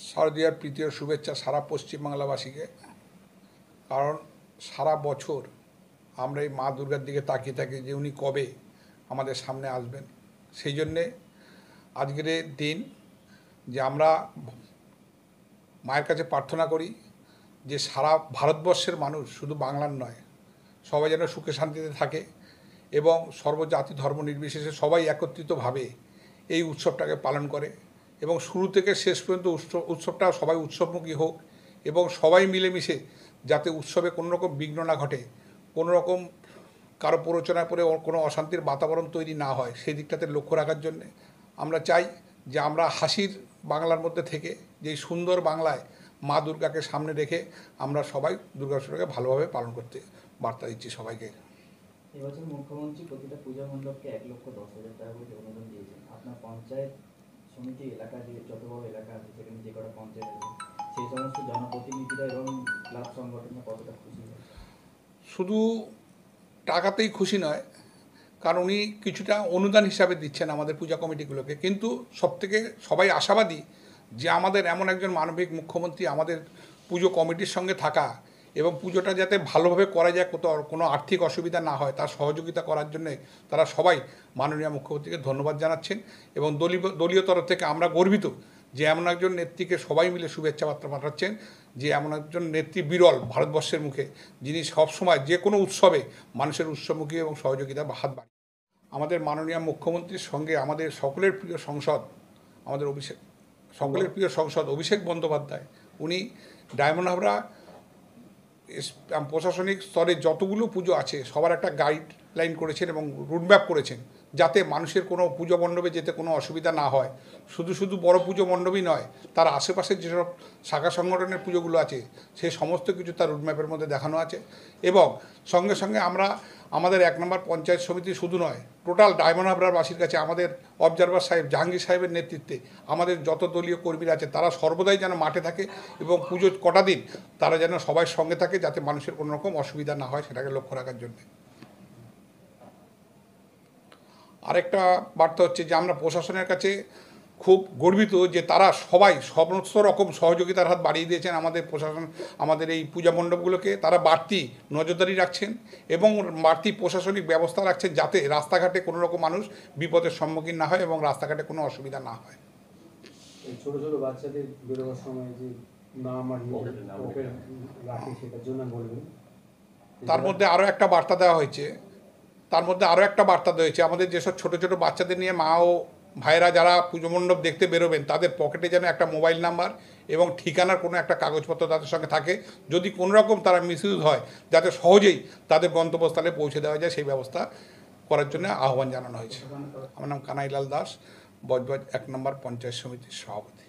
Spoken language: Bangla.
শারদীয়ার প্রীতি ও শুভেচ্ছা সারা পশ্চিমবাংলাবাসীকে। কারণ সারা বছর আমরা এই মা দুর্গার দিকে তাকিয়ে থাকি যে উনি কবে আমাদের সামনে আসবেন। সেই জন্যে আজকের দিন যে আমরা মায়ের কাছে প্রার্থনা করি যে সারা ভারতবর্ষের মানুষ, শুধু বাংলার নয়, সবাই যেন সুখে শান্তিতে থাকে এবং সর্বজাতি ধর্ম নির্বিশেষে সবাই একত্রিতভাবে এই উৎসবটাকে পালন করে এবং শুরু থেকে শেষ পর্যন্ত উৎসবটা সবাই উৎসবমুখী হোক এবং সবাই মিলেমিশে যাতে উৎসবে কোনো রকম বিঘ্ন না ঘটে, কোনো রকম কারো প্ররোচনা করে কোনো অশান্তির বাতাবরণ তৈরি না হয়, সেই দিকটাতে লক্ষ্য রাখার জন্যে আমরা চাই যে আমরা হাসির বাংলার মধ্যে থেকে যেই সুন্দর বাংলায় মা দুর্গাকে সামনে রেখে আমরা সবাই দুর্গোৎসবটাকে ভালোভাবে পালন করতে বার্তা দিচ্ছি সবাইকে। এবছর মুখ্যমন্ত্রী প্রতিটা পূজা মণ্ডপকে 1,10,000 টাকা করে অনুদান দিয়েছেন। আপনার পঞ্চায়েত সমিতি এলাকা যে যত বড় এলাকা আছে সেখানে যে কটা পঞ্চায়েত আছে সেই সমস্ত জনপ্রতিনিধিরা এবং ক্লাব সংগঠনে কতটা খুশি হয়? শুধু টাকাতেই খুশি নয়, কারণ উনি কিছুটা অনুদান হিসাবে দিচ্ছেন আমাদের পূজা কমিটিগুলোকে, কিন্তু সবথেকে সবাই আশাবাদী যে আমাদের এমন একজন মানবিক মুখ্যমন্ত্রী আমাদের পুজো কমিটির সঙ্গে থাকা এবং পুজোটা যাতে ভালোভাবে করা যায়, কোনো আর্থিক অসুবিধা না হয় তার সহযোগিতা করার জন্যে তারা সবাই মাননীয় মুখ্যমন্ত্রীকে ধন্যবাদ জানাচ্ছেন এবং দলীয় তরফ থেকে আমরা গর্বিত যে এমন একজন নেত্রীকে সবাই মিলে শুভেচ্ছা বার্তা পাঠাচ্ছেন, যে এমন একজন নেত্রী বিরল ভারতবর্ষের মুখে, যিনি সবসময় যে কোনো উৎসবে মানুষের উৎসবমুখী এবং সহযোগিতা হাত বাড়ান। আমাদের মাননীয় মুখ্যমন্ত্রীর সঙ্গে আমাদের সকলের প্রিয় সংসদ, আমাদের সকলের প্রিয় সংসদ অভিষেক বন্দ্যোপাধ্যায়, উনি ডায়মন্ড হাবড়া প্রশাসনিক স্তরে যতগুলো পুজো আছে সবার একটা গাইডলাইন করেছেন এবং রুটম্যাপ করেছেন যাতে মানুষের কোনো পুজো মণ্ডপে যেতে কোনো অসুবিধা না হয়। শুধু বড় পুজো মণ্ডপই নয়, তার আশেপাশের যেসব শাখা সংগঠনের পুজোগুলো আছে সেই সমস্ত কিছু তার রুটম্যাপের মধ্যে দেখানো আছে এবং সঙ্গে সঙ্গে আমরা আমাদের 1 নম্বর পঞ্চায়েত সমিতি শুধু নয়, টোটাল ডায়মন্ড হাবড়াবাসীর কাছে আমাদের অবজারভার সাহেব জাহাঙ্গীর সাহেবের নেতৃত্বে আমাদের যত দলীয় কর্মীরা আছে তারা সর্বদাই যেন মাঠে থাকে এবং পুজো কটা দিন তারা যেন সবাই সঙ্গে থাকে যাতে মানুষের কোনো রকম অসুবিধা না হয় সেটাকে লক্ষ্য রাখার জন্য। আরেকটা বার্তা হচ্ছে যে আমরা প্রশাসনের কাছে খুব গর্বিত যে তারা সবাই সমস্ত রকম সহযোগিতার হাত বাড়িয়ে দিয়েছেন আমাদের প্রশাসন, আমাদের এই পূজা মণ্ডপগুলোকে তারা বাড়তি নজরদারি রাখছেন এবং বাড়তি প্রশাসনিক ব্যবস্থা রাখছেন যাতে রাস্তাঘাটে কোনো রকম মানুষ বিপদের সম্মুখীন না হয় এবং রাস্তাঘাটে কোনো অসুবিধা না হয়। ছোট ছোট বাচ্চাদের বেরোবার সময় যে নাম আর রাখে সেটার জন্য বলবেন। তার মধ্যে আরও একটা বার্তা দেওয়া হয়েছে, আমাদের যেসব ছোট ছোট বাচ্চাদের নিয়ে মা ও ভাইরা যারা পুজো মণ্ডপ দেখতে বেরোবেন তাদের পকেটে যেন একটা মোবাইল নাম্বার এবং ঠিকানার কোনো একটা কাগজপত্র তাদের সঙ্গে থাকে, যদি কোনো রকম তারা মিসইউজ হয় যাতে সহজেই তাদের গন্তব্যস্থলে পৌঁছে দেওয়া যায় সেই ব্যবস্থা করার জন্য আহ্বান জানানো হয়েছে। আমার নাম কানাইলাল দাস, বজবজ 1 নম্বর পঞ্চায়েত সমিতির সভাপতি।